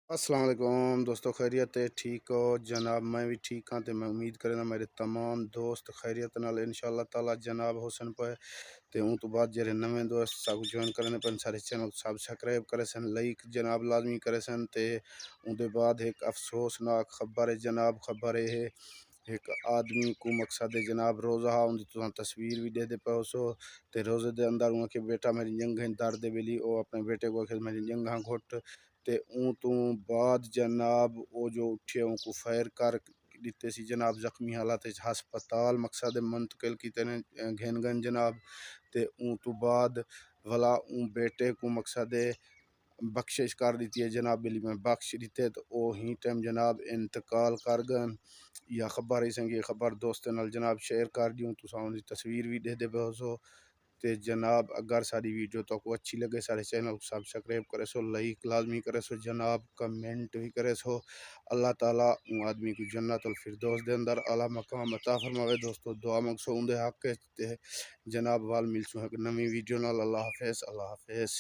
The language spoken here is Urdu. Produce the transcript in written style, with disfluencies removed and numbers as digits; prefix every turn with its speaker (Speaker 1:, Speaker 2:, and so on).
Speaker 1: السلام علیکم دوستو، خیریت ہے؟ ٹھیک ہو جناب؟ میں بھی ٹھیک ہاں تے میں امید کرنا میرے تمام دوست خیریت نال انشاءاللہ تعالی جناب حسن پہ تے اون تو بعد جڑے نویں دوست سب جوائن کرنے پن سارے چینل سبسکرائب کرے سن، لائک جناب لازمی کرے سن تے اون دے بعد ایک افسوسناک خبر ہے جناب، خبر ہے ایک آدمی کو مقصد ہے جناب روزہ ان دی تساں تصویر بھی دے دے پے سو تے روزے دے اندر اون کہ بیٹا میری جنگیں درد ویلی او اپنے بیٹے کو کہ میری جنگاں گھٹ تے اون تو بعد جناب او جو اٹھے اون کو فائر کر دیتے سی جناب، زخمی حالات ہسپتال مقصد منتقل کیتے نے گھن گن جناب تے اون تو بعد ولا اون بیٹے کو مقصد بخشش کر دیتی ہے جناب، بلی میں بخش دیتے تو او ہی ٹائم جناب انتقال کر گن یا خبر ہے سنگی خبر دوست نال جناب شیئر کر دیوں تو ساؤں دی تصویر بھی دے دے بہسو تے جناب اگر ساری ویڈیو تو کو اچھی لگے سارے چینل کو سبسکرائب کرے سو، لائک لازمی کرے سو جناب، کمنٹ بھی کرے سو۔ اللہ تعالیٰ اون آدمی کو جنت الفردوس دے اندر اعلیٰ مقام عطا فرماوے۔ دوستو دعا منگ سو اون دے حق تے جناب وال مل سو ایک نویں ویڈیو نال۔ اللہ حافظ، اللہ حافظ۔